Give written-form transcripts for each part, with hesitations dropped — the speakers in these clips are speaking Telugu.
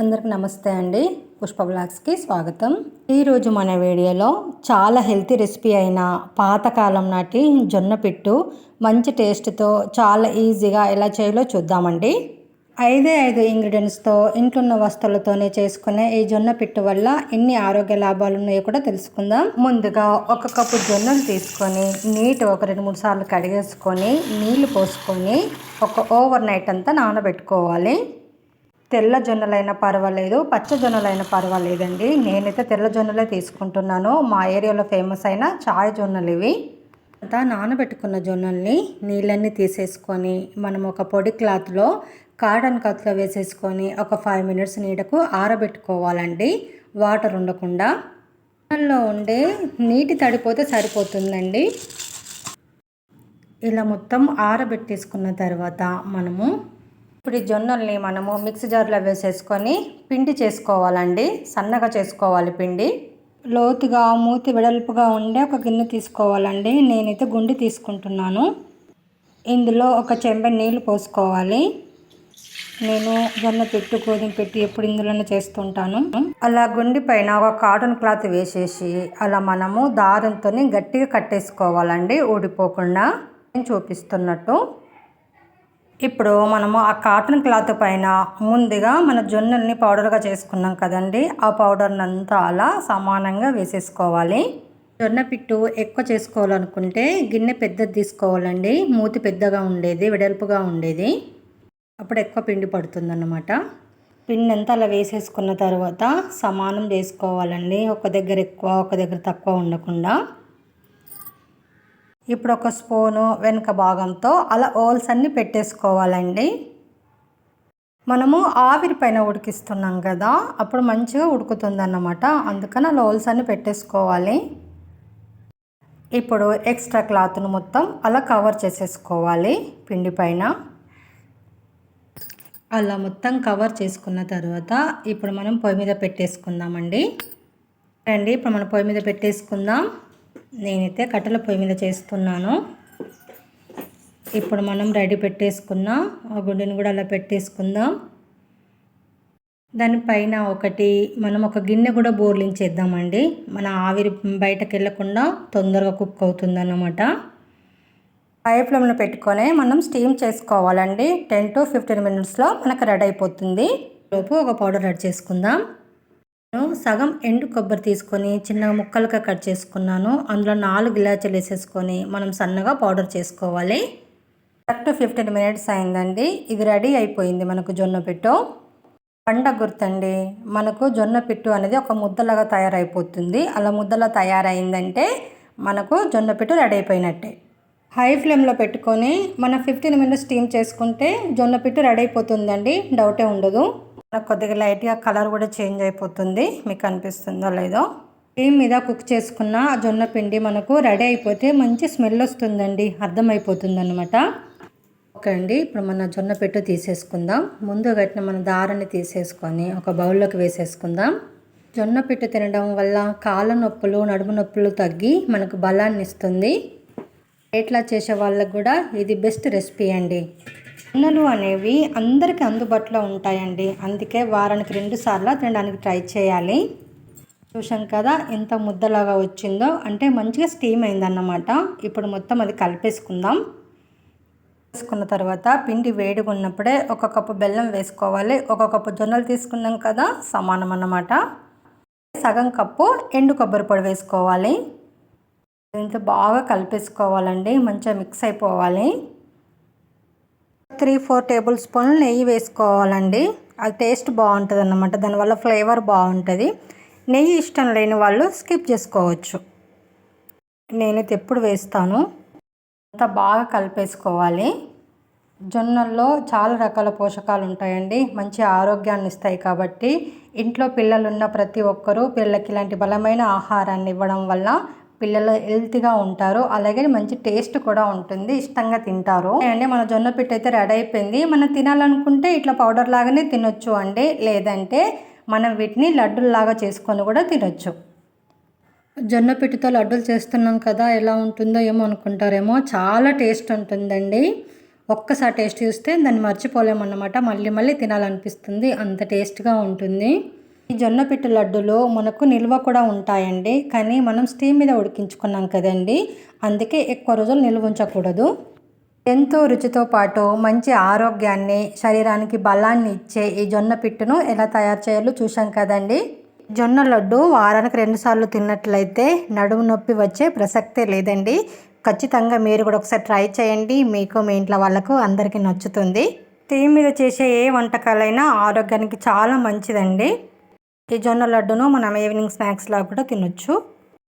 అందరికి నమస్తే అండి. పుష్ప బ్లాగ్స్కి స్వాగతం. ఈరోజు మన వీడియోలో చాలా హెల్తీ రెసిపీ అయిన పాతకాలం నాటి జొన్న పిట్టు మంచి టేస్ట్తో చాలా ఈజీగా ఎలా చేయాలో చూద్దామండి. 5 ఇంగ్రీడియంట్స్తో ఇంట్లో ఉన్న వస్తువులతోనే చేసుకునే ఈ జొన్న పిట్టు వల్ల ఎన్ని ఆరోగ్య లాభాలు ఉన్నాయో కూడా తెలుసుకుందాం. ముందుగా 1 కప్పు జొన్నలు తీసుకొని నీట్ ఒక 2-3 సార్లు కడిగేసుకొని నీళ్లు పోసుకొని ఓవర్ నైట్ అంతా నానబెట్టుకోవాలి. తెల్ల జొన్నలైనా పర్వాలేదు, పచ్చ జొన్నలైనా పర్వాలేదండి. నేనైతే తెల్ల జొన్నలే తీసుకుంటున్నాను. మా ఏరియాలో ఫేమస్ అయిన చాయ్ జొన్నలు ఇవి. అంతా నానబెట్టుకున్న జొన్నల్ని నీళ్ళన్నీ తీసేసుకొని మనం ఒక పొడి క్లాత్లో కాటన్ క్లాత్లో వేసేసుకొని ఒక 5 మినిట్స్ నీడకు ఆరబెట్టుకోవాలండి, వాటర్ ఉండకుండా. జొన్నల్లో ఉండే నీటి తడిపోతే సరిపోతుందండి. ఇలా మొత్తం ఆరబెట్టేసుకున్న తర్వాత ఇప్పుడు ఈ జొన్నల్ని మనము మిక్సీ జార్లో వేసేసుకొని పిండి చేసుకోవాలండి. సన్నగా చేసుకోవాలి పిండి. లోతుగా మూతి వెడల్పుగా ఉండే ఒక గిన్నె తీసుకోవాలండి. నేనైతే గుండి తీసుకుంటున్నాను. ఇందులో ఒక చెంబెడు నీళ్లు పోసుకోవాలి. నేను జొన్న పిట్టు, గోధుమ పిట్టు ఎప్పుడు ఇందులోనే చేస్తుంటాను. అలా గుండి పైన ఒక కాటన్ క్లాత్ వేసేసి అలా మనము దారంతో గట్టిగా కట్టేసుకోవాలండి, ఊడిపోకుండా. నేను చూపిస్తున్నట్టు. ఇప్పుడు మనము ఆ కాటన్ క్లాత్ పైన ముందుగా మన జొన్నల్ని పౌడర్గా చేసుకున్నాం కదండి, ఆ పౌడర్ని అంతా అలా సమానంగా వేసేసుకోవాలి. జొన్న పిట్టు ఎక్కువ చేసుకోవాలనుకుంటే గిన్నె పెద్దది తీసుకోవాలండి. మూతి పెద్దగా ఉండేది, వెడల్పుగా ఉండేది. అప్పుడు ఎక్కువ పిండి పడుతుంది అన్నమాట. పిండి అంతా అలా వేసేసుకున్న తర్వాత సమానం చేసుకోవాలండి. ఒక దగ్గర ఎక్కువ ఒక దగ్గర తక్కువ ఉండకుండా. ఇప్పుడు ఒక స్పూను వెనుక భాగంతో అలా హోల్స్ అన్నీ పెట్టేసుకోవాలండి. మనము ఆవిరి పైన ఉడికిస్తున్నాం కదా, అప్పుడు మంచిగా ఉడుకుతుంది అన్నమాట. అందుకని అలా హోల్స్ అన్నీ పెట్టేసుకోవాలి. ఇప్పుడు ఎక్స్ట్రా క్లాత్ను మొత్తం అలా కవర్ చేసేసుకోవాలి పిండి పైన. అలా మొత్తం కవర్ చేసుకున్న తర్వాత ఇప్పుడు మనం పొయ్యి మీద పెట్టేసుకుందామండి. ఇప్పుడు మనం పొయ్యి మీద పెట్టేసుకుందాం. నేనైతే కట్టెల పొయ్యి మీద చేస్తున్నాను. ఇప్పుడు మనం రెడీ పెట్టేసుకున్న ఆ గుండెని కూడా అలా పెట్టేసుకుందాం. దానిపైన మనం ఒక గిన్నె కూడా బోర్లించేద్దామండి. మన ఆవిరి బయటకు వెళ్ళకుండా తొందరగా కుక్ అవుతుంది అన్నమాట. హై ఫ్లేమ్లో పెట్టుకొని మనం స్టీమ్ చేసుకోవాలండి. 10 to 15 మినిట్స్లో మనకు రెడీ అయిపోతుంది. లోపు ఒక పౌడర్ రెడీ చేసుకుందాం. సగం ఎండు కొబ్బరి తీసుకొని చిన్నగా ముక్కలుగా కట్ చేసుకున్నాను. అందులో 4 ఇలాచీలు వేసేసుకొని మనం సన్నగా పౌడర్ చేసుకోవాలి. కరెక్ట్ 15 మినిట్స్ అయిందండి. ఇది రెడీ అయిపోయింది మనకు జొన్న పిట్టు. పండగ గుర్తండి, మనకు జొన్న పిట్టు అనేది ఒక ముద్దలాగా తయారైపోతుంది. అలా ముద్దలా తయారైందంటే మనకు జొన్న పిట్టు రెడీ అయిపోయినట్టే. హై ఫ్లేమ్లో పెట్టుకొని మనం 15 మినిట్స్ స్టీమ్ చేసుకుంటే జొన్న పిట్టు రెడీ అయిపోతుందండి, డౌటే ఉండదు. కొద్దిగా లైట్గా కలర్ కూడా చేంజ్ అయిపోతుంది, మీకు అనిపిస్తుందో లేదో. స్టీమ్ మీద కుక్ చేసుకున్న ఆ జొన్న పిండి మనకు రెడీ అయిపోతే మంచి స్మెల్ వస్తుందండి, అర్థమైపోతుంది అన్నమాట. ఓకే అండి, ఇప్పుడు మన జొన్న పిట్టు తీసేసుకుందాం. ముందు కట్టిన మన దారాన్ని తీసేసుకొని ఒక బౌల్లోకి వేసేసుకుందాం. జొన్న పిట్టు తినడం వల్ల కాళ్ళ నొప్పులు, నడుము నొప్పులు తగ్గి మనకు బలాన్ని ఇస్తుంది. ఎట్లా చేసే వాళ్ళకు కూడా ఇది బెస్ట్ రెసిపీ అండి. జొన్నలు అనేవి అందరికీ అందుబాటులో ఉంటాయండి. అందుకే వారానికి 2 సార్లు తినడానికి ట్రై చేయాలి. చూసాం కదా ఎంత ముద్దలాగా వచ్చిందో, అంటే మంచిగా స్టీమ్ అయిందన్నమాట. ఇప్పుడు మొత్తం అది కలిపేసుకుందాం. వేసుకున్న తర్వాత పిండి వేడిగా ఉన్నప్పుడే 1 కప్పు బెల్లం వేసుకోవాలి. 1 కప్పు జొన్నలు తీసుకున్నాం కదా, సమానం అన్నమాట. సగం కప్పు ఎండు కొబ్బరి పొడి వేసుకోవాలి. ఇంత బాగా కలిపేసుకోవాలండి, మంచిగా మిక్స్ అయిపోవాలి. 3-4 టేబుల్ స్పూన్లు నెయ్యి వేసుకోవాలండి. అది టేస్ట్ బాగుంటుంది అన్నమాట, దానివల్ల ఫ్లేవర్ బాగుంటుంది. నెయ్యి ఇష్టం లేని వాళ్ళు స్కిప్ చేసుకోవచ్చు. నేనైతే ఎప్పుడు వేస్తాను. అంతా బాగా కలిపేసుకోవాలి. జొన్నల్లో చాలా రకాల పోషకాలు ఉంటాయండి, మంచి ఆరోగ్యాన్ని ఇస్తాయి. కాబట్టి ఇంట్లో పిల్లలు ఉన్న ప్రతి ఒక్కరూ పిల్లలకి ఇలాంటి బలమైన ఆహారాన్ని ఇవ్వడం వల్ల పిల్లలు హెల్తీగా ఉంటారు. అలాగే మంచి టేస్ట్ కూడా ఉంటుంది, ఇష్టంగా తింటారు అండి. మన జొన్న పిట్టు అయితే రెడీ అయిపోయింది. మనం తినాలనుకుంటే ఇట్లా పౌడర్ లాగానే తినొచ్చు అండి, లేదంటే మనం వీటిని లడ్డూల్లాగా చేసుకొని కూడా తినొచ్చు. జొన్న పిట్టుతో లడ్డూలు చేస్తున్నాం కదా, ఎలా ఉంటుందో ఏమో అనుకుంటారేమో. చాలా టేస్ట్ ఉంటుందండి. ఒక్కసారి టేస్ట్ చూస్తే దాన్ని మర్చిపోలేమన్నమాట. మళ్ళీ మళ్ళీ తినాలనిపిస్తుంది, అంత టేస్ట్గా ఉంటుంది. ఈ జొన్న పిట్టు లడ్డూలో మనకు నిల్వ కూడా ఉంటాయండి, కానీ మనం స్టీమ్ మీద ఉడికించుకున్నాం కదండి, అందుకే ఎక్కువ రోజులు నిల్వ ఉంచకూడదు. ఎంతో రుచితో పాటు మంచి ఆరోగ్యాన్ని, శరీరానికి బలాన్ని ఇచ్చే ఈ జొన్న పిట్టును ఎలా తయారు చేయాలో చూసాం కదండి. జొన్న లడ్డు వారానికి 2 సార్లు తిన్నట్లయితే నడుము నొప్పి వచ్చే ప్రసక్తే లేదండి. ఖచ్చితంగా మీరు కూడా ఒకసారి ట్రై చేయండి. మీకు, మీ ఇంట్లో వాళ్ళకు అందరికీ నచ్చుతుంది. స్టీమ్ మీద చేసే ఏ వంటకాలైనా ఆరోగ్యానికి చాలా మంచిదండి. ఈ జొన్న లడ్డును మనం ఈవినింగ్ స్నాక్స్లా కూడా తినొచ్చు.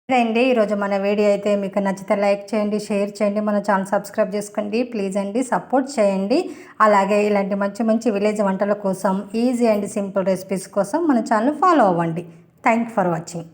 ఇదండి ఈరోజు మన వీడియో. అయితే మీకు నచ్చితే లైక్ చేయండి, షేర్ చేయండి, మన ఛానల్ సబ్స్క్రైబ్ చేసుకోండి. ప్లీజ్ అండి, సపోర్ట్ చేయండి. అలాగే ఇలాంటి మంచి మంచి విలేజ్ వంటల కోసం, ఈజీ అండ్ సింపుల్ రెసిపీస్ కోసం మన ఛానల్ ఫాలో అవ్వండి. Thank for watching.